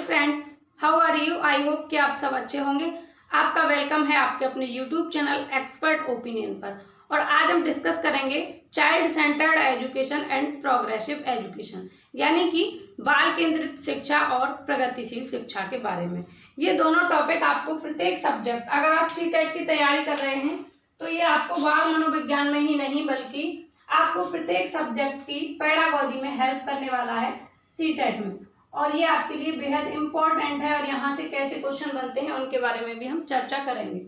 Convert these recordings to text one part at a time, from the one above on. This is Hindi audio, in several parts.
Friends, how are you? I hope कि आप सब अच्छे होंगे। आपका वेलकम है आपके अपने यूट्यूब चैनल एक्सपर्ट ओपिनियन पर। और आज हम डिस्कस करेंगे child centred education and progressive education, यानी कि बाल केंद्रित शिक्षा और प्रगतिशील शिक्षा के बारे में। ये दोनों टॉपिक आपको प्रत्येक सब्जेक्ट, अगर आप सीटेट की तैयारी कर रहे हैं तो ये आपको बाल मनोविज्ञान में ही नहीं बल्कि आपको प्रत्येक सब्जेक्ट की पेडागोजी में हेल्प करने वाला है सीटेट में। और ये आपके लिए बेहद इंपॉर्टेंट है और यहाँ से कैसे क्वेश्चन बनते हैं उनके बारे में भी हम चर्चा करेंगे।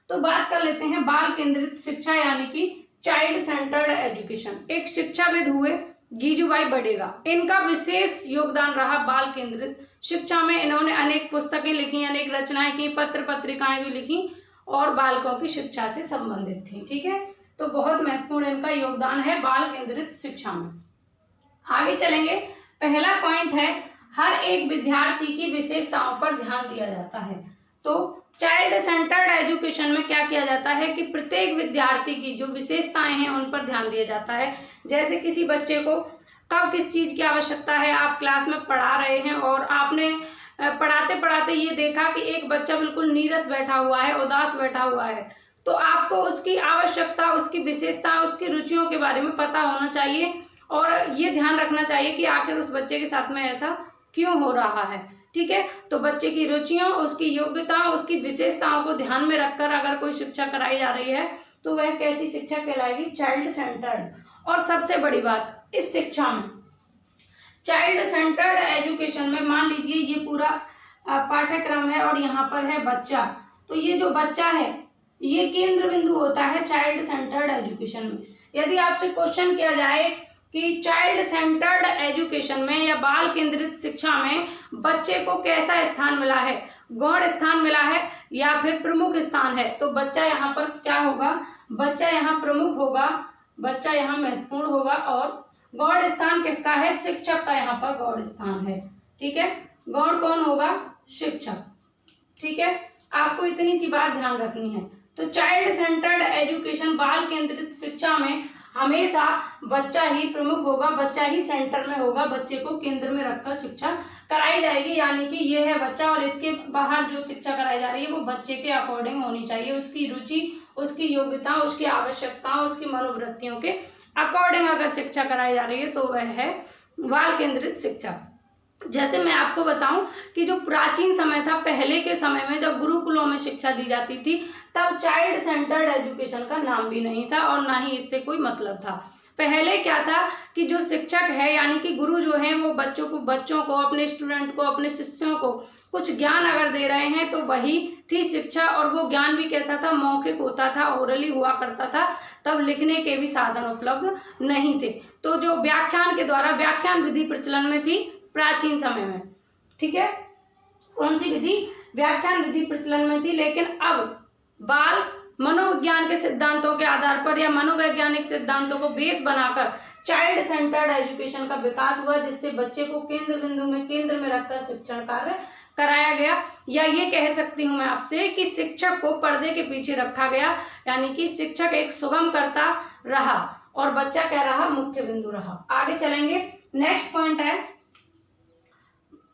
तो बात कर लेते हैं बाल केंद्रित शिक्षा यानी कि चाइल्ड सेंटर्ड एजुकेशन। एक शिक्षाविद हुए गीजूभाई बड़ेगा, इनका विशेष योगदान रहा बाल केंद्रित शिक्षा में। इन्होंने अनेक पुस्तकें लिखी, अनेक रचनाएं की, पत्र पत्रिकाएं भी लिखी और बालकों की शिक्षा से संबंधित थी। ठीक है, तो बहुत महत्वपूर्ण इनका योगदान है बाल केंद्रित शिक्षा में। आगे चलेंगे। पहला पॉइंट है, हर एक विद्यार्थी की विशेषताओं पर ध्यान दिया जाता है। तो चाइल्ड सेंटर्ड एजुकेशन में क्या किया जाता है कि प्रत्येक विद्यार्थी की जो विशेषताएं हैं उन पर ध्यान दिया जाता है। जैसे किसी बच्चे को कब किस चीज की आवश्यकता है, आप क्लास में पढ़ा रहे हैं और आपने पढ़ाते पढ़ाते ये देखा कि एक बच्चा बिल्कुल नीरस बैठा हुआ है, उदास बैठा हुआ है, तो आपको उसकी आवश्यकता, उसकी विशेषता, उसकी रुचियों के बारे में पता होना चाहिए और ये ध्यान रखना चाहिए कि आखिर उस बच्चे के साथ में ऐसा क्यों हो रहा है। ठीक है, तो बच्चे की रुचियों, उसकी योग्यताओं, उसकी विशेषताओं को ध्यान में रखकर अगर कोई शिक्षा कराई जा रही है तो वह कैसी शिक्षा कहलाएगी? Child centred. और सबसे बड़ी बात, इस शिक्षा में चाइल्ड सेंटर्ड एजुकेशन में मान लीजिए ये पूरा पाठ्यक्रम है और यहाँ पर है बच्चा, तो ये जो बच्चा है ये केंद्र बिंदु होता है चाइल्ड सेंटर्ड एजुकेशन में। यदि आपसे क्वेश्चन किया जाए कि चाइल्ड सेंटर्ड एजुकेशन में या बाल केंद्रित शिक्षा में बच्चे को कैसा स्थान मिला है, गौण स्थान मिला है या फिर प्रमुख स्थान है, तो बच्चा यहाँ पर क्या होगा? बच्चा यहाँ प्रमुख होगा, बच्चा यहाँ महत्वपूर्ण होगा और गौण स्थान किसका है? शिक्षक का यहाँ पर गौण स्थान है। ठीक है, गौण कौन होगा? शिक्षक। ठीक है, आपको इतनी सी बात ध्यान रखनी है। तो चाइल्ड सेंटर्ड एजुकेशन, बाल केंद्रित शिक्षा में हमेशा बच्चा ही प्रमुख होगा, बच्चा ही सेंटर में होगा, बच्चे को केंद्र में रखकर शिक्षा कराई जाएगी। यानी कि ये है बच्चा और इसके बाहर जो शिक्षा कराई जा रही है वो बच्चे के अकॉर्डिंग होनी चाहिए, उसकी रुचि, उसकी योग्यता, उसकी आवश्यकताओं, उसकी मनोवृत्तियों के अकॉर्डिंग अगर शिक्षा कराई जा रही है तो वह है बाल केंद्रित शिक्षा। जैसे मैं आपको बताऊं कि जो प्राचीन समय था, पहले के समय में जब गुरुकुलों में शिक्षा दी जाती थी तब चाइल्ड सेंटर्ड एजुकेशन का नाम भी नहीं था और ना ही इससे कोई मतलब था। पहले क्या था कि जो शिक्षक है यानी कि गुरु जो है वो बच्चों को अपने स्टूडेंट को, अपने शिष्यों को कुछ ज्ञान अगर दे रहे हैं तो वही थी शिक्षा। और वो ज्ञान भी कैसा था? मौखिक होता था, ओरली हुआ करता था। तब लिखने के भी साधन उपलब्ध नहीं थे, तो जो व्याख्यान के द्वारा, व्याख्यान विधि प्रचलन में थी प्राचीन समय में। ठीक है, कौन सी विधि? व्याख्यान विधि प्रचलन में थी। लेकिन अब बाल मनोविज्ञान के सिद्धांतों के आधार पर या मनोवैज्ञानिक सिद्धांतों को बेस बनाकर चाइल्ड सेंटर्ड एजुकेशन का विकास हुआ, जिससे बच्चे को केंद्र बिंदु में, केंद्र में रखकर शिक्षण कार्य कराया गया। या ये कह सकती हूं मैं आपसे कि शिक्षक को पर्दे के पीछे रखा गया, यानी कि शिक्षक एक सुगम करता रहा और बच्चा क्या रहा? मुख्य बिंदु रहा। आगे चलेंगे। नेक्स्ट पॉइंट है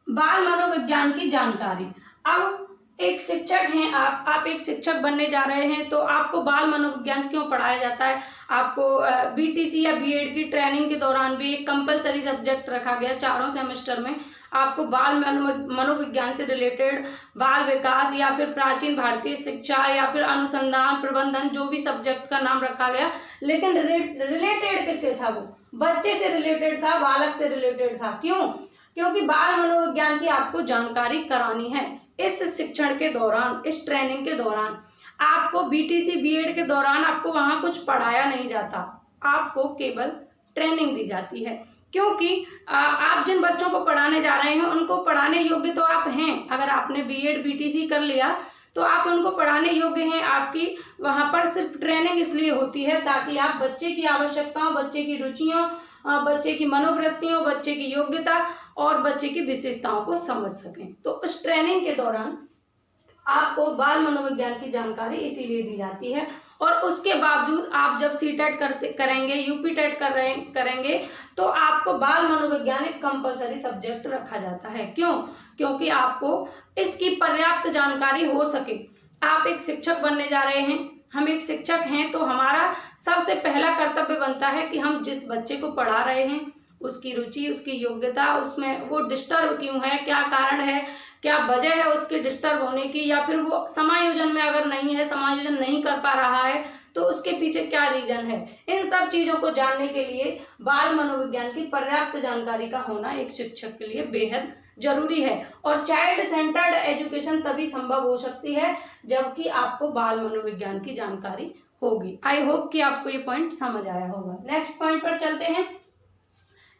बाल मनोविज्ञान की जानकारी। अब एक शिक्षक हैं आप एक शिक्षक बनने जा रहे हैं तो आपको बाल मनोविज्ञान क्यों पढ़ाया जाता है? आपको बीटीसी या बीएड की ट्रेनिंग के दौरान भी एक कंपलसरी सब्जेक्ट रखा गया, चारों सेमेस्टर में आपको बाल मनोविज्ञान से रिलेटेड, बाल विकास या फिर प्राचीन भारतीय शिक्षा या फिर अनुसंधान प्रबंधन, जो भी सब्जेक्ट का नाम रखा गया, लेकिन रिलेटेड किससे था? वो बच्चे से रिलेटेड था, बालक से रिलेटेड था। क्यों? क्योंकि बाल मनोविज्ञान की आपको जानकारी करानी है। इस शिक्षण के दौरान, इस ट्रेनिंग के दौरान आपको बीटीसी बीएड के दौरान आपको वहां कुछ पढ़ाया नहीं जाता, आपको केवल ट्रेनिंग दी जाती है। क्योंकि आप जिन बच्चों को पढ़ाने जा रहे हैं उनको पढ़ाने योग्य तो आप हैं। अगर आपने बीएड बीटीसी कर लिया तो आप उनको पढ़ाने योग्य हैं। आपकी वहां पर सिर्फ ट्रेनिंग इसलिए होती है ताकि आप बच्चे की आवश्यकताओं, बच्चे की रुचियों, बच्चे की मनोवृत्तियों, बच्चे की योग्यता और बच्चे की विशेषताओं को समझ सकें। तो उस ट्रेनिंग के दौरान आपको बाल मनोविज्ञान की जानकारी इसीलिए दी जाती है। और उसके बावजूद आप जब सीटेट करेंगे, यूपी टेट करेंगे तो आपको बाल मनोविज्ञान एक कंपलसरी सब्जेक्ट रखा जाता है। क्यों? क्योंकि आपको इसकी पर्याप्त जानकारी हो सके। आप एक शिक्षक बनने जा रहे हैं, हम एक शिक्षक हैं, तो हमारा सबसे पहला कर्तव्य बनता है कि हम जिस बच्चे को पढ़ा रहे हैं उसकी रुचि, उसकी योग्यता, उसमें वो डिस्टर्ब क्यों है, क्या कारण है, क्या वजह है उसके डिस्टर्ब होने की, या फिर वो समायोजन में अगर नहीं है, समायोजन नहीं कर पा रहा है तो उसके पीछे क्या रीजन है। इन सब चीजों को जानने के लिए बाल मनोविज्ञान की पर्याप्त जानकारी का होना एक शिक्षक के लिए बेहद जरूरी है। और चाइल्ड सेंटर्ड एजुकेशन तभी संभव हो सकती है जबकि आपको बाल मनोविज्ञान की जानकारी होगी। आई होप कि आपको ये पॉइंट समझ आया होगा। नेक्स्ट पॉइंट पर चलते हैं।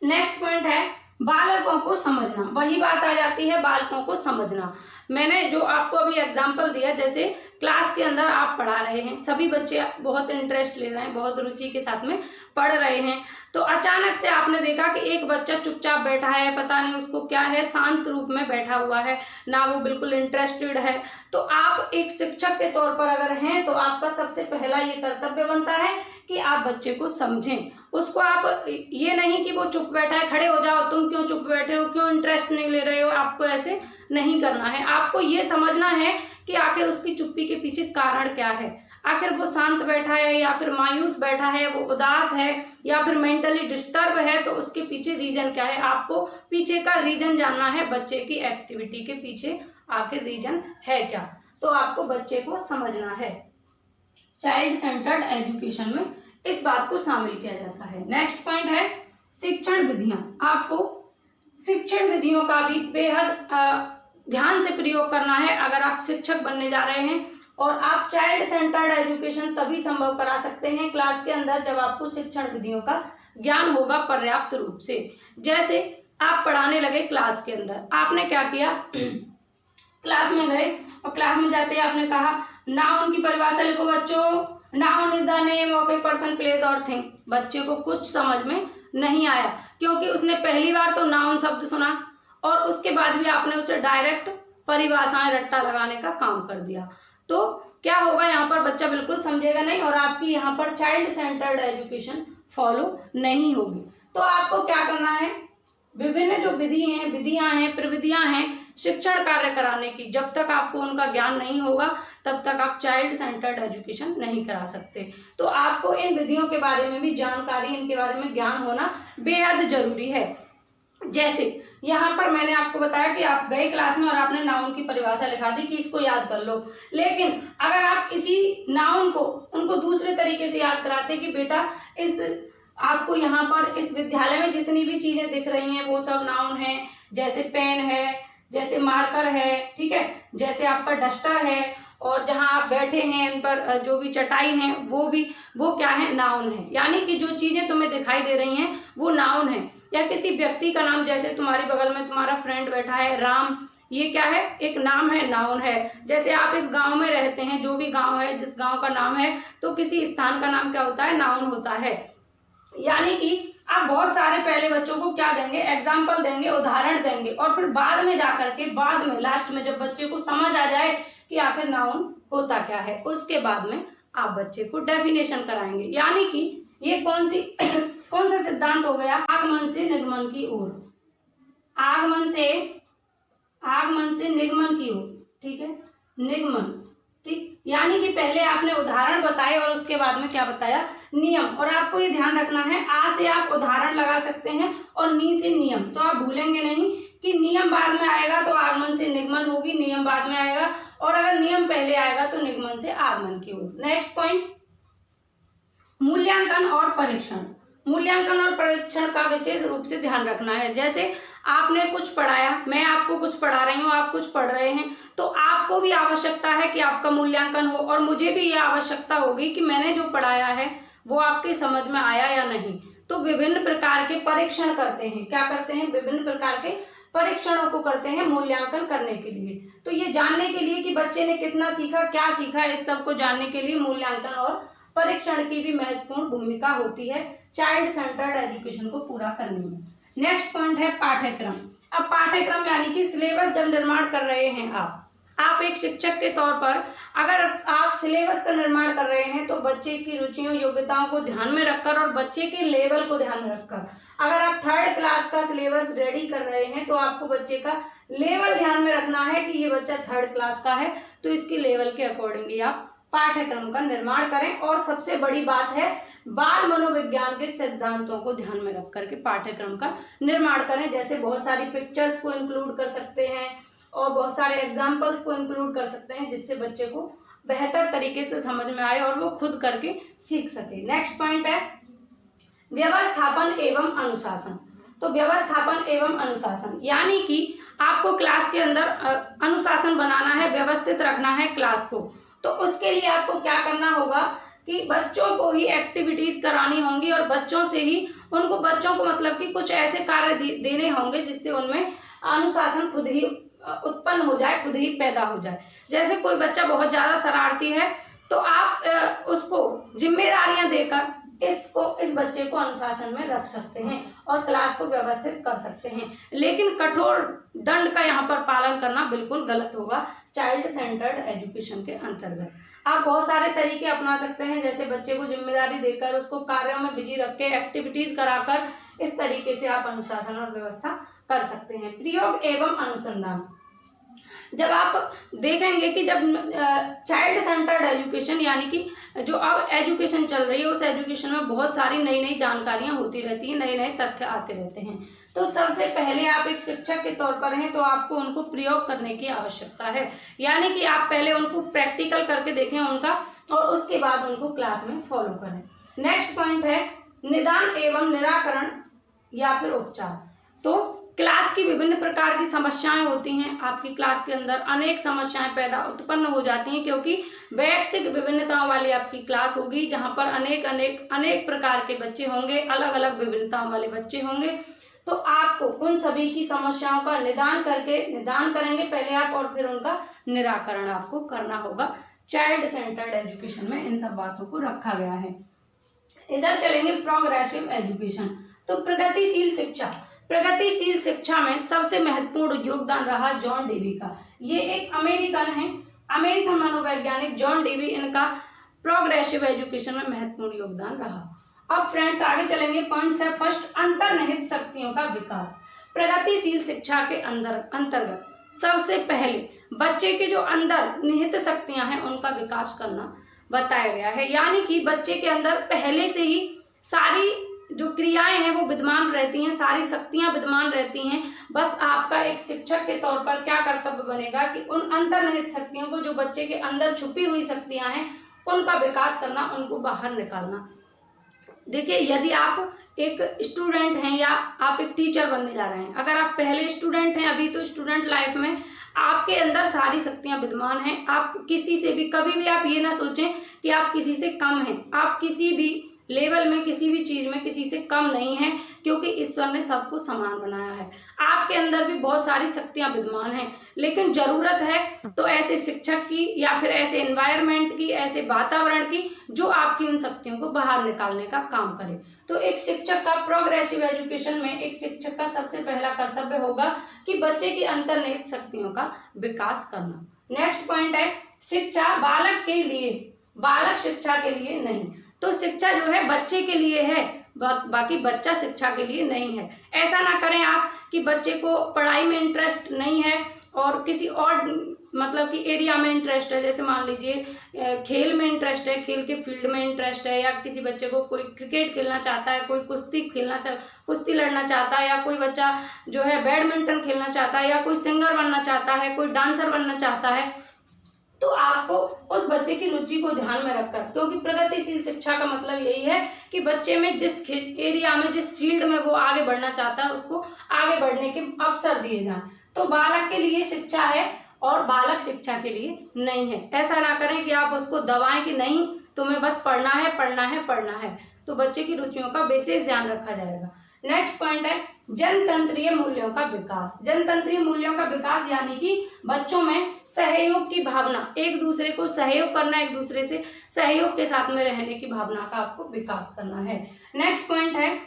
नेक्स्ट पॉइंट है बालकों को समझना। वही बात आ जाती है बालकों को समझना। मैंने जो आपको अभी एग्जांपल दिया, जैसे क्लास के अंदर आप पढ़ा रहे हैं, सभी बच्चे बहुत इंटरेस्ट ले रहे हैं, बहुत रुचि के साथ में पढ़ रहे हैं, तो अचानक से आपने देखा कि एक बच्चा चुपचाप बैठा है, पता नहीं उसको क्या है, शांत रूप में बैठा हुआ है, ना वो बिल्कुल इंटरेस्टेड है। तो आप एक शिक्षक के तौर पर अगर हैं तो आपका सबसे पहला ये कर्तव्य बनता है कि आप बच्चे को समझें। उसको आप ये नहीं कि वो चुप बैठा है, खड़े हो जाओ, तुम क्यों चुप बैठे हो, क्यों इंटरेस्ट नहीं ले रहे हो, आपको ऐसे नहीं करना है। आपको ये समझना है कि आखिर उसकी चुप्पी के पीछे कारण क्या है, आखिर वो शांत बैठा है या फिर मायूस बैठा है, वो उदास है या फिर मेंटली डिस्टर्ब है, तो उसके पीछे रीजन क्या है। आपको पीछे का रीजन जानना है, बच्चे की एक्टिविटी के पीछे आखिर रीजन है क्या, तो आपको बच्चे को समझना है। चाइल्ड सेंटर्ड एजुकेशन में इस बात को शामिल किया जाता है। नेक्स्ट पॉइंट है शिक्षण विधियां। आपको शिक्षण विधियों का भी बेहद ध्यान से प्रयोग करना है अगर आप शिक्षक बनने जा रहे हैं। और आप चाइल्ड सेंटर्ड एजुकेशन तभी संभव करा सकते हैं क्लास के अंदर जब आपको शिक्षण विधियों का ज्ञान होगा पर्याप्त रूप से। जैसे आप पढ़ाने लगे क्लास के अंदर, आपने क्या किया, क्लास में गए और क्लास में जाते ही आपने कहा नाउन की परिभाषा लिखो बच्चों, noun is the name of a person, place और थिंग। बच्चे को कुछ समझ में नहीं आया क्योंकि उसने पहली बार तो नाउन शब्द सुना और उसके बाद भी आपने उसे डायरेक्ट परिभाषाएं रट्टा लगाने का काम कर दिया। तो क्या होगा, यहाँ पर बच्चा बिल्कुल समझेगा नहीं और आपकी यहाँ पर चाइल्ड सेंटर्ड एजुकेशन फॉलो नहीं होगी। तो आपको क्या करना है, विभिन्न जो विधियां हैं, प्रविधियां हैं शिक्षण कार्य कराने की, जब तक आपको उनका ज्ञान नहीं होगा तब तक आप चाइल्ड सेंटर्ड एजुकेशन नहीं करा सकते। तो आपको इन विधियों के बारे में भी जानकारी, इनके बारे में ज्ञान होना बेहद जरूरी है। जैसे यहाँ पर मैंने आपको बताया कि आप गए क्लास में और आपने नाउन की परिभाषा लिखा दी कि इसको याद कर लो, लेकिन अगर आप इसी नाउन को उनको दूसरे तरीके से याद कराते कि बेटा इस आपको यहाँ पर इस विद्यालय में जितनी भी चीजें दिख रही हैं वो सब नाउन है, जैसे पेन है, जैसे मार्कर है, ठीक है, जैसे आपका डस्टर है, और जहाँ आप बैठे हैं इन पर जो भी चटाई है वो क्या है, नाउन है। यानी कि जो चीजें तुम्हें दिखाई दे रही हैं वो नाउन है। या किसी व्यक्ति का नाम, जैसे तुम्हारे बगल में तुम्हारा फ्रेंड बैठा है राम, ये क्या है, एक नाम है, नाउन है। जैसे आप इस गांव में रहते हैं, जो भी गांव है, जिस गांव का नाम है, तो किसी स्थान का नाम क्या होता है, नाउन होता है। यानी कि आप बहुत सारे पहले बच्चों को क्या देंगे, एग्जाम्पल देंगे, उदाहरण देंगे, और फिर बाद में जाकर के बाद में लास्ट में जब बच्चे को समझ आ जाए कि आखिर नाउन होता क्या है, उसके बाद में आप बच्चे को डेफिनेशन कराएंगे। यानी कि ये कौन सा सिद्धांत हो गया, आगमन से निगमन की ओर, आगमन से निगमन की ओर, ठीक है, निगमन, ठीक। यानी कि पहले आपने उदाहरण बताए और उसके बाद में क्या बताया, नियम। और आपको ये ध्यान रखना है, आ से आप उदाहरण लगा सकते हैं और नी से नियम, तो आप भूलेंगे नहीं कि नियम बाद में आएगा तो आगमन से निगमन होगी, नियम बाद में आएगा, और अगर नियम पहले आएगा तो निगमन से आगमन की ओर। नेक्स्ट पॉइंट, मूल्यांकन और परीक्षण। मूल्यांकन और परीक्षण का विशेष रूप से ध्यान रखना है। जैसे आपने कुछ पढ़ाया, मैं आपको कुछ पढ़ा रही हूँ, आप कुछ पढ़ रहे हैं, तो आपको भी आवश्यकता है कि आपका मूल्यांकन हो और मुझे भी ये आवश्यकता होगी कि मैंने जो पढ़ाया है वो आपके समझ में आया या नहीं। तो विभिन्न प्रकार के परीक्षण करते हैं, क्या करते हैं, विभिन्न प्रकार के परीक्षणों को करते हैं मूल्यांकन करने के लिए। तो ये जानने के लिए कि बच्चे ने कितना सीखा, क्या सीखा, इस सब को जानने के लिए मूल्यांकन और परीक्षण की भी महत्वपूर्ण भूमिका होती है चाइल्ड सेंटर्ड एजुकेशन को पूरा करने में। नेक्स्ट पॉइंट है पाठ्यक्रम। अब पाठ्यक्रम यानी कि सिलेबस जब निर्माण कर रहे हैं आप, आप एक शिक्षक के तौर पर अगर आप सिलेबस का निर्माण कर रहे हैं तो बच्चे की रुचियों योग्यताओं को ध्यान में रखकर और बच्चे के लेवल को ध्यान में रखकर, अगर आप 3rd क्लास का सिलेबस रेडी कर रहे हैं तो आपको बच्चे का लेवल ध्यान में रखना है कि ये बच्चा 3rd क्लास का है, तो इसके लेवल के अकॉर्डिंगली आप पाठ्यक्रम का निर्माण करें। और सबसे बड़ी बात है, बाल मनोविज्ञान के सिद्धांतों को ध्यान में रख करके पाठ्यक्रम का निर्माण करें। जैसे बहुत सारी पिक्चर्स को इंक्लूड कर सकते हैं और बहुत सारे एग्जाम्पल्स को इंक्लूड कर सकते हैं, जिससे बच्चे को बेहतर तरीके से समझ में आए और वो खुद करके सीख सके। नेक्स्ट पॉइंट है व्यवस्थापन एवं अनुशासन। तो व्यवस्थापन एवं अनुशासन यानी कि आपको क्लास के अंदर अनुशासन बनाना है, व्यवस्थित रखना है क्लास को। तो उसके लिए आपको क्या करना होगा कि बच्चों को ही एक्टिविटीज करानी होंगी और बच्चों को मतलब कि कुछ ऐसे कार्य देने होंगे जिससे उनमें अनुशासन खुद ही उत्पन्न हो जाए, खुद ही पैदा हो जाए। जैसे कोई बच्चा बहुत ज्यादा शरारती है तो आप उसको जिम्मेदारियां देकर इस बच्चे को अनुशासन में रख सकते हैं और क्लास को व्यवस्थित कर सकते हैं। लेकिन कठोर दंड का यहाँ पर पालन करना बिल्कुल गलत होगा चाइल्ड सेंटर्ड एजुकेशन के अंतर्गत। आप बहुत सारे तरीके अपना सकते हैं, जैसे बच्चे को जिम्मेदारी देकर उसको कार्यों में बिजी रख के एक्टिविटीज कराकर, इस तरीके से आप अनुशासन और व्यवस्था कर सकते हैं। प्रयोग एवं अनुसंधान, जब आप देखेंगे कि जब चाइल्ड सेंटर्ड एजुकेशन यानी कि जो अब एजुकेशन चल रही है उस एजुकेशन में बहुत सारी नई नई जानकारियां होती रहती हैं, नए नए तथ्य आते रहते हैं। तो सबसे पहले आप एक शिक्षक के तौर पर हैं तो आपको उनको प्रयोग करने की आवश्यकता है, यानी कि आप पहले उनको प्रैक्टिकल करके देखें उनका और उसके बाद उनको क्लास में फॉलो करें। नेक्स्ट पॉइंट है निदान एवं निराकरण या फिर उपचार। तो क्लास की विभिन्न प्रकार की समस्याएं होती हैं, आपकी क्लास के अंदर अनेक समस्याएं उत्पन्न हो जाती हैं क्योंकि व्यक्तिगत विभिन्नताओं वाली आपकी क्लास होगी जहां पर अनेक प्रकार के बच्चे होंगे, अलग अलग विभिन्नताओं वाले बच्चे होंगे। तो आपको उन सभी की समस्याओं का निदान करेंगे पहले आप और फिर उनका निराकरण आपको करना होगा। चाइल्ड सेंटर्ड एजुकेशन में इन सब बातों को रखा गया है। इधर चलेंगे प्रोग्रेसिव एजुकेशन। तो प्रगतिशील शिक्षा में सबसे महत्वपूर्ण योगदान रहा जॉन डेवी का। ये एक अमेरिकन मनोवैज्ञानिक जॉन डेवी, इनका प्रोग्रेसिव एजुकेशन में महत्वपूर्ण योगदान रहा। अब फ्रेंड्स आगे चलेंगे, पॉइंट्स है फर्स्ट अंतर्निहित शक्तियों का विकास। प्रगतिशील शिक्षा के अंतर्गत सबसे पहले बच्चे के जो अंदर निहित शक्तियां हैं उनका विकास करना बताया गया है, यानी कि बच्चे के अंदर पहले से ही सारी जो क्रियाएं हैं वो विद्यमान रहती हैं, सारी शक्तियां विद्यमान रहती हैं। बस आपका एक शिक्षक के तौर पर क्या कर्तव्य बनेगा कि उन अंतर्निहित शक्तियों को, जो बच्चे के अंदर छुपी हुई शक्तियां हैं, उनका विकास करना, उनको बाहर निकालना। देखिए, यदि आप एक स्टूडेंट हैं या आप एक टीचर बनने जा रहे हैं, अगर आप पहले स्टूडेंट हैं अभी, तो स्टूडेंट लाइफ में आपके अंदर सारी शक्तियां विद्यमान हैं। आप किसी से भी, कभी भी आप ये ना सोचें कि आप किसी से कम हैं। आप किसी भी लेवल में, किसी भी चीज में किसी से कम नहीं है, क्योंकि ईश्वर ने सबको समान बनाया है। आपके अंदर भी बहुत सारी शक्तियां विद्यमान हैं, लेकिन जरूरत है तो ऐसे शिक्षक की या फिर ऐसे एनवायरनमेंट की, ऐसे वातावरण की जो आपकी उन शक्तियों को बाहर निकालने का काम करे। तो एक शिक्षक का प्रोग्रेसिव एजुकेशन में एक शिक्षक का सबसे पहला कर्तव्य होगा कि बच्चे की अंतर्निहित शक्तियों का विकास करना। नेक्स्ट पॉइंट है शिक्षा बालक के लिए, बालक शिक्षा के लिए नहीं। तो शिक्षा जो है बच्चे के लिए है, बाकी बच्चा शिक्षा के लिए नहीं है। ऐसा ना करें आप कि बच्चे को पढ़ाई में इंटरेस्ट नहीं है और किसी और मतलब कि एरिया में इंटरेस्ट है, जैसे मान लीजिए खेल में इंटरेस्ट है, खेल के फील्ड में इंटरेस्ट है, या किसी बच्चे को कोई क्रिकेट खेलना चाहता है, कोई कुश्ती लड़ना चाहता है, या कोई बच्चा जो है बैडमिंटन खेलना चाहता है, या कोई सिंगर बनना चाहता है, कोई डांसर बनना चाहता है, तो आपको उस बच्चे की रुचि को ध्यान में रखकर, क्योंकि प्रगतिशील शिक्षा का मतलब यही है कि बच्चे में जिस एरिया में, जिस फील्ड में वो आगे बढ़ना चाहता है, उसको आगे बढ़ने के अवसर दिए जाएं। तो बालक के लिए शिक्षा है और बालक शिक्षा के लिए नहीं है। ऐसा ना करें कि आप उसको दबाएं कि नहीं तुम्हें बस पढ़ना है। तो बच्चे की रुचियों का विशेष ध्यान रखा जाएगा। नेक्स्ट पॉइंट है जनतंत्रीय मूल्यों का विकास। जनतंत्रीय मूल्यों का विकास यानी कि बच्चों में सहयोग की भावना, एक दूसरे को सहयोग करना, एक दूसरे से सहयोग के साथ में रहने की भावना का आपको विकास करना है। नेक्स्ट पॉइंट है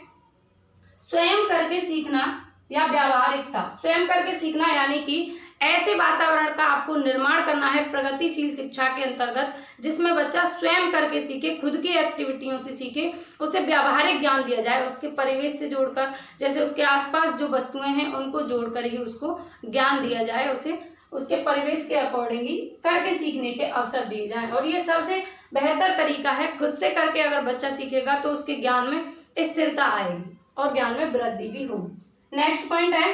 स्वयं करके सीखना या व्यावहारिकता। स्वयं करके सीखना यानी कि ऐसे वातावरण का आपको निर्माण करना है प्रगतिशील शिक्षा के अंतर्गत, जिसमें बच्चा स्वयं करके सीखे, खुद की एक्टिविटियों से सीखे, उसे व्यावहारिक ज्ञान दिया जाए, उसके परिवेश से जोड़कर, जैसे उसके आसपास जो वस्तुएं हैं उनको जोड़कर ही उसको ज्ञान दिया जाए, उसे उसके परिवेश के अकॉर्डिंग ही करके सीखने के अवसर दिए जाएं। और ये सबसे बेहतर तरीका है। खुद से करके अगर बच्चा सीखेगा तो उसके ज्ञान में स्थिरता आएगी और ज्ञान में वृद्धि भी होगी। नेक्स्ट पॉइंट है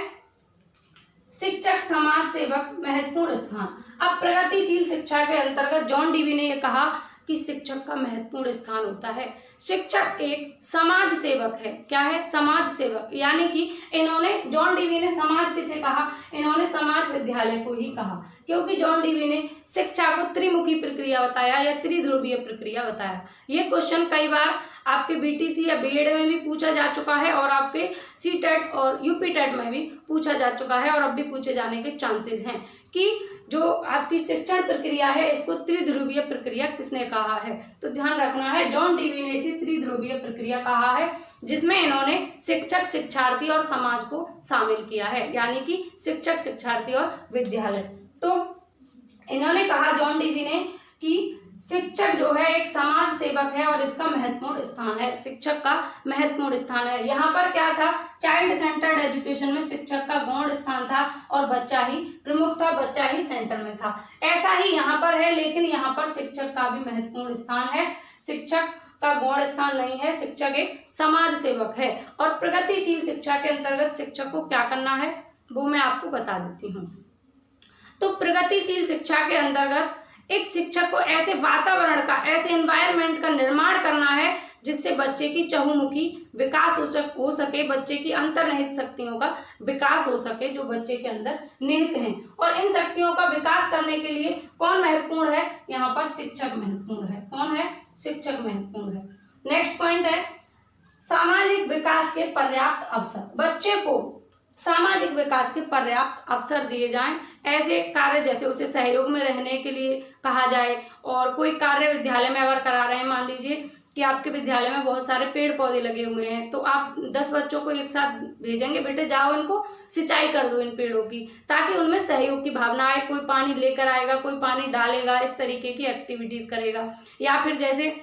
शिक्षक समाज सेवक महत्वपूर्ण स्थान। अब प्रगतिशील शिक्षा के अंतर्गत जॉन डीवी ने यह कहा कि शिक्षक का महत्वपूर्ण स्थान होता है। शिक्षक एक समाज सेवक है। क्या है? समाज सेवक। यानी कि इन्होंने, जॉन डीवी ने समाज किसे कहा? इन्होंने समाज विद्यालय को ही कहा, क्योंकि जॉन डीवी ने शिक्षा को त्रिमुखी प्रक्रिया बताया या त्रिध्रुवीय प्रक्रिया बताया। ये क्वेश्चन कई बार आपके बीटीसी या बीएड में भी पूछा जा चुका है और आपके सीटेट और यूपीटेट में भी पूछा जा चुका है और अब भी पूछे जाने के चांसेस हैं कि जो आपकी शिक्षण प्रक्रिया है इसको त्रिध्रुवीय प्रक्रिया किसने कहा है। तो ध्यान रखना है, जॉन डीवी ने इसे त्रिध्रुवीय प्रक्रिया कहा है, जिसमें इन्होंने शिक्षक, शिक्षार्थी और समाज को शामिल किया है, यानी कि शिक्षक, शिक्षार्थी और विद्यालय। तो इन्होंने कहा जॉन डीवी ने कि शिक्षक जो है एक समाज सेवक है और इसका महत्वपूर्ण स्थान है, शिक्षक का महत्वपूर्ण स्थान है। यहाँ पर क्या था? चाइल्ड सेंटर्ड एजुकेशन में शिक्षक का गौण स्थान था और बच्चा ही प्रमुख था, बच्चा ही सेंटर में था। ऐसा ही यहाँ पर है, लेकिन यहाँ पर शिक्षक का भी महत्वपूर्ण स्थान है, शिक्षक का गौण स्थान नहीं है, शिक्षक एक समाज सेवक है। और प्रगतिशील शिक्षा के अंतर्गत शिक्षक को क्या करना है वो मैं आपको बता देती हूँ। तो प्रगतिशील शिक्षा के अंतर्गत एक शिक्षक को ऐसे वातावरण का, ऐसे एनवायरनमेंट का निर्माण करना है जिससे बच्चे की चहुमुखी विकास हो सके, बच्चे की अंतर्निहित शक्तियों का विकास हो सके जो बच्चे के अंदर निहित हैं। और इन शक्तियों का विकास करने के लिए कौन महत्वपूर्ण है? यहाँ पर शिक्षक महत्वपूर्ण है। कौन है? शिक्षक महत्वपूर्ण है। नेक्स्ट पॉइंट है सामाजिक विकास के पर्याप्त अवसर। बच्चे को सामाजिक विकास के पर्याप्त अवसर दिए जाएं। ऐसे कार्य जैसे उसे सहयोग में रहने के लिए कहा जाए, और कोई कार्य विद्यालय में अगर करा रहे हैं, मान लीजिए कि आपके विद्यालय में बहुत सारे पेड़ पौधे लगे हुए हैं, तो आप 10 बच्चों को एक साथ भेजेंगे, बेटे जाओ इनको सिंचाई कर दो इन पेड़ों की, ताकि उनमें सहयोग की भावना आए। कोई पानी लेकर आएगा, कोई पानी डालेगा, इस तरीके की एक्टिविटीज करेगा। या फिर जैसे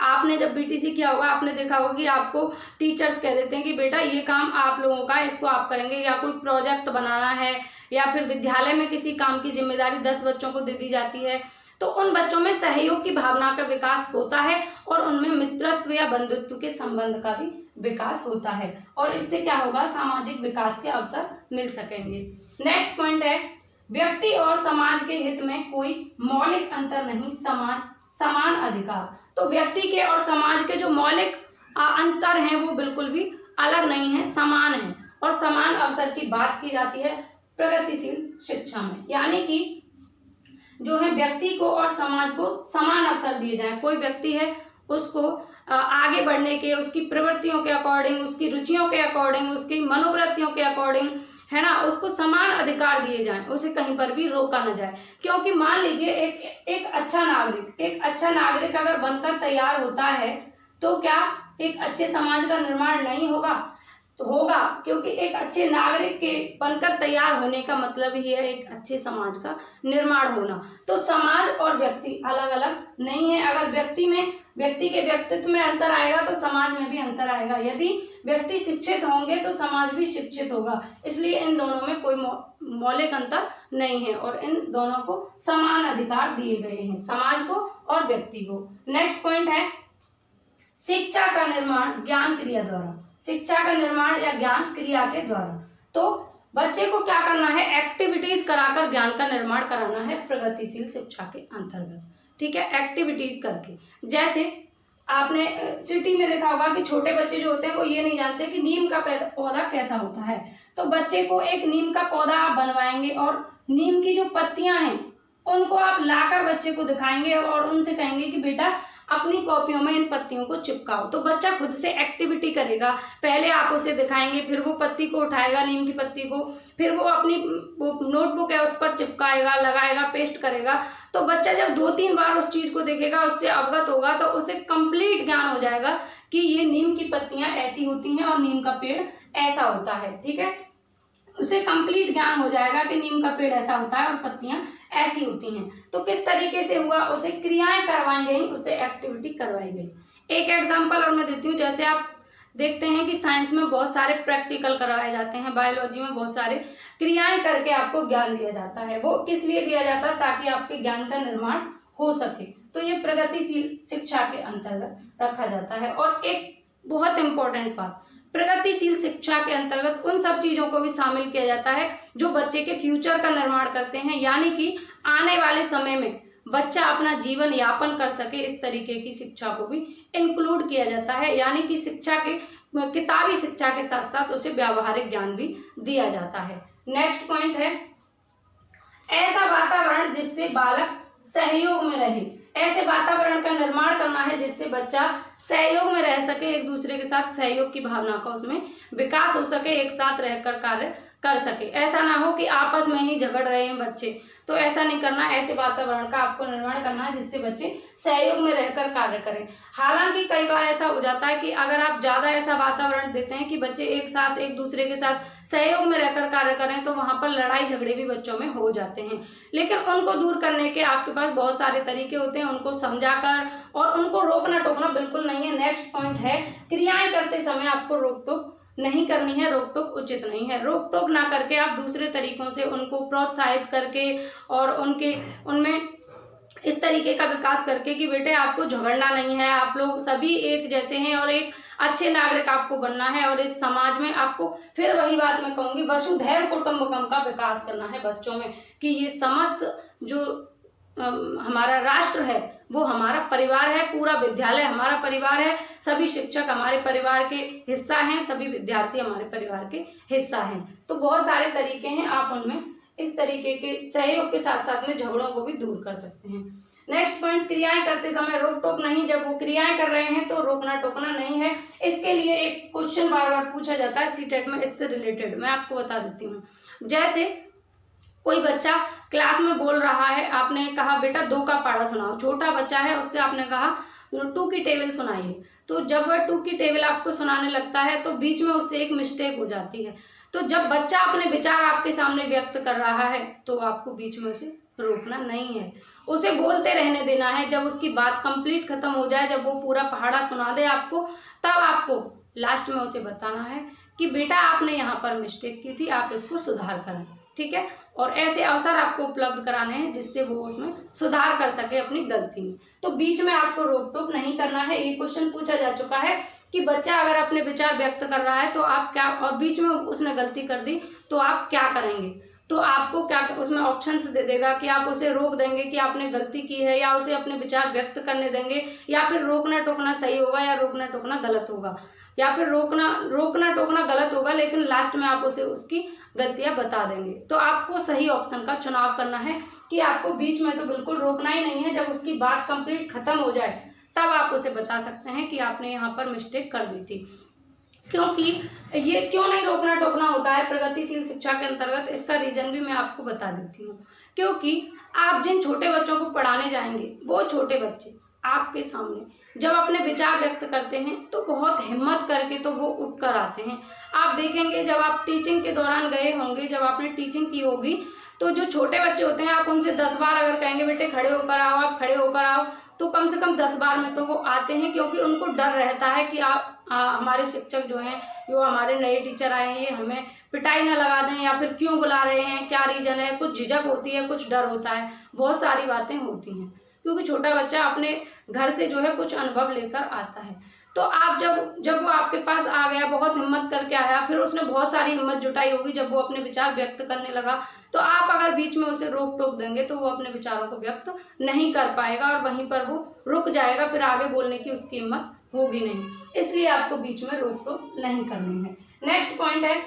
आपने जब बीटीसी किया होगा, आपने देखा होगा कि आपको टीचर्स कह देते हैं कि बेटा ये काम आप लोगों का है, इसको आप करेंगे, या कोई प्रोजेक्ट बनाना है, या फिर विद्यालय में किसी काम की जिम्मेदारी 10 बच्चों को दे दी जाती है, तो उन बच्चों में सहयोग की भावना का विकास होता है और उनमें मित्रत्व या बंधुत्व के संबंध का भी विकास होता है, और इससे क्या होगा? सामाजिक विकास के अवसर मिल सकेंगे। नेक्स्ट पॉइंट है व्यक्ति और समाज के हित में कोई मौलिक अंतर नहीं, समाज समान अधिकार। तो व्यक्ति के और समाज के जो मौलिक अंतर हैं वो बिल्कुल भी अलग नहीं है, समान है, और समान अवसर की बात की जाती है प्रगतिशील शिक्षा में। यानी कि जो है व्यक्ति को और समाज को समान अवसर दिए जाएं। कोई व्यक्ति है उसको आगे बढ़ने के, उसकी प्रवृत्तियों के अकॉर्डिंग, उसकी रुचियों के अकॉर्डिंग, उसकी मनोवृत्तियों के अकॉर्डिंग, है ना, उसको समान अधिकार दिए जाएं, उसे कहीं पर भी रोका न जाए। क्योंकि मान लीजिए एक अच्छा नागरिक अगर बनकर तैयार होता है तो क्या एक अच्छे समाज का निर्माण नहीं होगा? तो होगा, क्योंकि एक अच्छे नागरिक के बनकर तैयार होने का मतलब ही है एक अच्छे समाज का निर्माण होना। तो समाज और व्यक्ति अलग अलग नहीं है। अगर व्यक्ति के व्यक्तित्व में अंतर आएगा तो समाज में भी अंतर आएगा। यदि व्यक्ति शिक्षित होंगे तो समाज भी शिक्षित होगा। इसलिए इन दोनों में कोई मौलिक अंतर नहीं है और इन दोनों को समान अधिकार दिए गए हैं, समाज को और व्यक्ति को। नेक्स्ट पॉइंट है शिक्षा का निर्माण ज्ञान क्रिया द्वारा। शिक्षा का निर्माण या ज्ञान क्रिया के द्वारा। तो बच्चे को क्या करना है? एक्टिविटीज कराकर ज्ञान का निर्माण कराना है प्रगतिशील शिक्षा के अंतर्गत। ठीक है, एक्टिविटीज करके। जैसे आपने सिटी में देखा होगा कि छोटे बच्चे जो होते हैं वो ये नहीं जानते कि नीम का पौधा कैसा होता है, तो बच्चे को एक नीम का पौधा आप बनवाएंगे और नीम की जो पत्तियां हैं उनको आप लाकर बच्चे को दिखाएंगे और उनसे कहेंगे कि बेटा अपनी कॉपियों में इन पत्तियों को चिपकाओ। तो बच्चा खुद से एक्टिविटी करेगा। पहले आप उसे दिखाएंगे, फिर वो पत्ती को उठाएगा, नीम की पत्ती को, फिर वो अपनी नोटबुक है उस पर चिपकाएगा, लगाएगा, पेस्ट करेगा। तो बच्चा जब 2-3 बार उस चीज को देखेगा, उससे अवगत होगा, तो उसे कंप्लीट ज्ञान हो जाएगा कि ये नीम की पत्तियां ऐसी होती हैं और नीम का पेड़ ऐसा होता है। ठीक है, उसे कंप्लीट ज्ञान हो जाएगा कि नीम का पेड़ ऐसा होता है और पत्तियां ऐसी होती हैं। तो किस तरीके से हुआ, उसे क्रियाएं करवाई गई, उसे एक्टिविटी करवाई गई। एक एग्जांपल और मैं देती हूँ। जैसे आप देखते हैं कि साइंस में बहुत सारे प्रैक्टिकल करवाए जाते हैं, बायोलॉजी में बहुत सारे क्रियाएं करके आपको ज्ञान दिया जाता है। वो किस लिए दिया जाता है, ताकि आपके ज्ञान का निर्माण हो सके। तो ये प्रगतिशील शिक्षा के अंतर्गत रखा जाता है। और एक बहुत इंपॉर्टेंट बात, प्रगतिशील शिक्षा के अंतर्गत उन सब चीजों को भी शामिल किया जाता है जो बच्चे के फ्यूचर का निर्माण करते हैं, यानी कि आने वाले समय में बच्चा अपना जीवन यापन कर सके, इस तरीके की शिक्षा को भी इंक्लूड किया जाता है। यानी कि शिक्षा के किताबी शिक्षा के साथ साथ उसे व्यावहारिक ज्ञान भी दिया जाता है। नेक्स्ट पॉइंट है, ऐसा वातावरण जिससे बालक सहयोग में रहे। ऐसे वातावरण का निर्माण करना है जिससे बच्चा सहयोग में रह सके, एक दूसरे के साथ सहयोग की भावना का उसमें विकास हो सके, एक साथ रहकर कार्य कर सके। ऐसा ना हो कि आपस में ही झगड़ रहे हैं बच्चे, तो ऐसा नहीं करना। ऐसे वातावरण का आपको निर्माण करना है जिससे बच्चे सहयोग में रहकर कार्य करें। हालांकि कई बार ऐसा हो जाता है कि अगर आप ज्यादा ऐसा वातावरण देते हैं कि बच्चे एक साथ एक दूसरे के साथ सहयोग में रहकर कार्य करें, तो वहां पर लड़ाई झगड़े भी बच्चों में हो जाते हैं। लेकिन उनको दूर करने के आपके पास बहुत सारे तरीके होते हैं, उनको समझाकर, और उनको रोकना टोकना बिल्कुल नहीं है। नेक्स्ट पॉइंट है, क्रियाएं करते समय आपको रोक टोक नहीं करनी है, रोक टोक उचित नहीं है। रोक टोक ना करके आप दूसरे तरीकों से उनको प्रोत्साहित करके और उनमें इस तरीके का विकास करके कि बेटे आपको झगड़ना नहीं है, आप लोग सभी एक जैसे हैं और एक अच्छे नागरिक आपको बनना है, और इस समाज में आपको, फिर वही बात मैं कहूंगी, वसुधैव कुटुंबकम का विकास करना है बच्चों में, कि ये समस्त जो हमारा राष्ट्र है वो हमारा परिवार है, पूरा विद्यालय हमारा परिवार है, सभी शिक्षक हमारे परिवार के हिस्सा हैं, सभी विद्यार्थी हमारे परिवार के हिस्सा हैं। तो बहुत सारे तरीके हैं, आप उनमें इस तरीके के सहयोग के साथ साथ में झगड़ों को भी दूर कर सकते हैं। नेक्स्ट पॉइंट, क्रियाएं करते समय रोक टोक नहीं। जब वो क्रियाएं कर रहे हैं तो रोकना टोकना नहीं है। इसके लिए एक क्वेश्चन बार बार पूछा जाता है सीटेट में, इससे रिलेटेड मैं आपको बता देती हूँ। जैसे कोई बच्चा क्लास में बोल रहा है, आपने कहा बेटा 2 का पहाड़ा सुनाओ, छोटा बच्चा है, उससे आपने कहा 2 की टेबल सुनाइए। तो जब वह 2 की टेबल आपको सुनाने लगता है तो बीच में उससे एक मिस्टेक हो जाती है। तो जब बच्चा अपने विचार आपके सामने व्यक्त कर रहा है तो आपको बीच में उसे रोकना नहीं है, उसे बोलते रहने देना है। जब उसकी बात कंप्लीट खत्म हो जाए, जब वो पूरा पहाड़ा सुना दे आपको, तब आपको लास्ट में उसे बताना है कि बेटा आपने यहाँ पर मिस्टेक की थी, आप इसको सुधार करें, ठीक है। और ऐसे अवसर आपको उपलब्ध कराने हैं जिससे वो उसमें सुधार कर सके अपनी गलती में। तो बीच में आपको रोक टोक नहीं करना है। ये क्वेश्चन पूछा जा चुका है कि बच्चा अगर अपने विचार व्यक्त कर रहा है तो आप क्या, और बीच में उसने गलती कर दी तो आप क्या करेंगे। तो आपको क्या उसमें ऑप्शंस दे देगा कि आप उसे रोक देंगे कि आपने गलती की है, या उसे अपने विचार व्यक्त करने देंगे, या फिर रोकना टोकना सही होगा या रोकना टोकना गलत होगा, या फिर रोकना टोकना गलत होगा लेकिन लास्ट में आप उसे उसकी गलतियां बता देंगे। तो आपको सही ऑप्शन का चुनाव करना है कि आपको बीच में तो बिल्कुल रोकना ही नहीं है। जब उसकी बात कंप्लीट खत्म हो जाए तब आप उसे बता सकते हैं कि आपने यहाँ पर मिस्टेक कर दी थी। क्योंकि ये क्यों नहीं रोकना टोकना होता है प्रगतिशील शिक्षा के अंतर्गत, इसका रीजन भी मैं आपको बता देती हूँ। क्योंकि आप जिन छोटे बच्चों को पढ़ाने जाएंगे, वो छोटे बच्चे आपके सामने जब अपने विचार व्यक्त करते हैं तो बहुत हिम्मत करके तो वो उठ कर आते हैं। आप देखेंगे जब आप टीचिंग के दौरान गए होंगे, जब आपने टीचिंग की होगी, तो जो छोटे बच्चे होते हैं आप उनसे 10 बार अगर कहेंगे बेटे खड़े होकर आओ, आप खड़े होकर आओ, तो कम से कम 10 बार में तो वो आते हैं। क्योंकि उनको डर रहता है कि हमारे शिक्षक जो हैं, जो हमारे नए टीचर आए हैं, ये हमें पिटाई ना लगा दें, या फिर क्यों बुला रहे हैं, क्या रीजन है। कुछ झिझक होती है, कुछ डर होता है, बहुत सारी बातें होती हैं, क्योंकि छोटा बच्चा अपने घर से जो है कुछ अनुभव लेकर आता है। तो आप जब वो आपके पास आ गया, बहुत हिम्मत करके आया, फिर उसने बहुत सारी हिम्मत जुटाई होगी, जब वो अपने विचार व्यक्त करने लगा, तो आप अगर बीच में उसे रोक टोक देंगे तो वो अपने विचारों को व्यक्त नहीं कर पाएगा और वहीं पर वो रुक जाएगा, फिर आगे बोलने की उसकी हिम्मत होगी नहीं। इसलिए आपको बीच में रोक टोक नहीं करनी है। नेक्स्ट पॉइंट है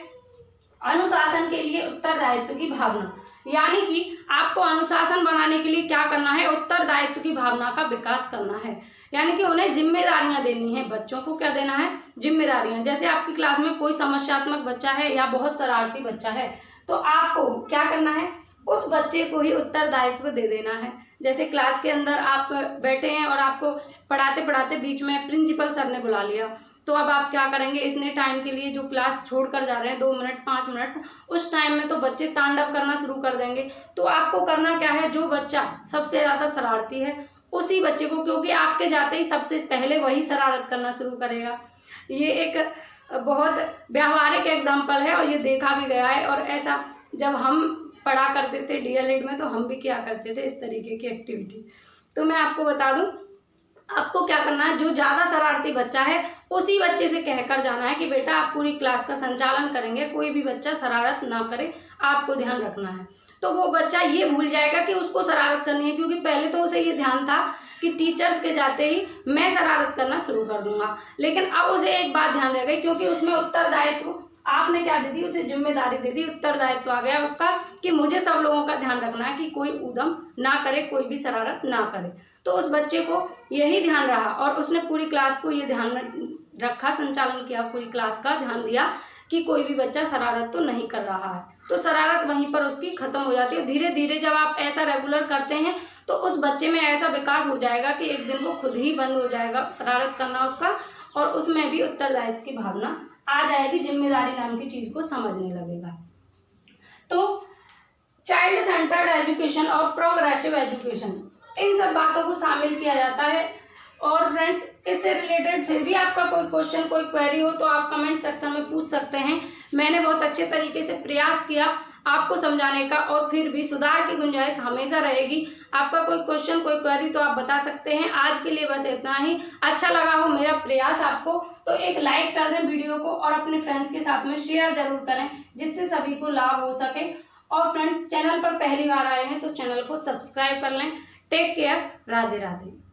अनुशासन के लिए उत्तरदायित्व की भावना। यानी कि आपको अनुशासन बनाने के लिए क्या करना है, उत्तरदायित्व की भावना का विकास करना है। यानी कि उन्हें जिम्मेदारियां देनी है, बच्चों को क्या देना है, जिम्मेदारियां। जैसे आपकी क्लास में कोई समस्यात्मक बच्चा है या बहुत शरारती बच्चा है, तो आपको क्या करना है, उस बच्चे को ही उत्तरदायित्व दे देना है। जैसे क्लास के अंदर आप बैठे हैं और आपको पढ़ाते पढ़ाते बीच में प्रिंसिपल सर ने बुला लिया, तो अब आप क्या करेंगे, इतने टाइम के लिए जो क्लास छोड़कर जा रहे हैं 2 मिनट 5 मिनट, उस टाइम में तो बच्चे तांडव करना शुरू कर देंगे। तो आपको करना क्या है, जो बच्चा सबसे ज़्यादा शरारती है उसी बच्चे को, क्योंकि आपके जाते ही सबसे पहले वही शरारत करना शुरू करेगा। ये एक बहुत व्यावहारिक एग्जाम्पल है और ये देखा भी गया है। और ऐसा जब हम पढ़ा करते थे डीएलएड में तो हम भी क्या करते थे इस तरीके की एक्टिविटी। तो मैं आपको बता दूं, आपको क्या करना है, जो ज़्यादा शरारती बच्चा है उसी बच्चे से कहकर जाना है कि बेटा आप पूरी क्लास का संचालन करेंगे, कोई भी बच्चा शरारत ना करे, आपको ध्यान रखना है। तो वो बच्चा ये भूल जाएगा कि उसको शरारत करनी है, क्योंकि पहले तो उसे ये ध्यान था कि टीचर्स के जाते ही मैं शरारत करना शुरू कर दूंगा। लेकिन अब उसे एक बात ध्यान रह गई, क्योंकि उसमें उत्तरदायित्व आपने क्या दे दी, उसे जिम्मेदारी दे दी, उत्तरदायित्व आ गया उसका कि मुझे सब लोगों का ध्यान रखना है कि कोई ऊधम ना करे, कोई भी शरारत ना करे। तो उस बच्चे को यही ध्यान रहा और उसने पूरी क्लास को ये ध्यान रखा, संचालन किया, पूरी क्लास का ध्यान दिया कि कोई भी बच्चा शरारत तो नहीं कर रहा है। तो शरारत वहीं पर उसकी खत्म हो जाती है। धीरे धीरे जब आप ऐसा रेगुलर करते हैं तो उस बच्चे में ऐसा विकास हो जाएगा कि एक दिन वो खुद ही बंद हो जाएगा शरारत करना उसका, और उसमें भी उत्तरदायित्व की भावना आ जाएगी, जिम्मेदारी नाम की चीज को समझने लगेगा। तो चाइल्ड सेंटर्ड एजुकेशन और प्रोग्रेसिव एजुकेशन, इन सब बातों को शामिल किया जाता है। और फ्रेंड्स, इससे रिलेटेड फिर भी आपका कोई क्वेश्चन, कोई क्वेरी हो तो आप कमेंट सेक्शन में पूछ सकते हैं। मैंने बहुत अच्छे तरीके से प्रयास किया आपको समझाने का, और फिर भी सुधार की गुंजाइश हमेशा रहेगी। आपका कोई क्वेश्चन, कोई क्वेरी तो आप बता सकते हैं। आज के लिए बस इतना ही। अच्छा लगा हो मेरा प्रयास आपको तो एक लाइक कर दें वीडियो को, और अपने फ्रेंड्स के साथ में शेयर जरूर करें, जिससे सभी को लाभ हो सके। और फ्रेंड्स, चैनल पर पहली बार आए हैं तो चैनल को सब्सक्राइब कर लें। Take care, Radhe Radhe.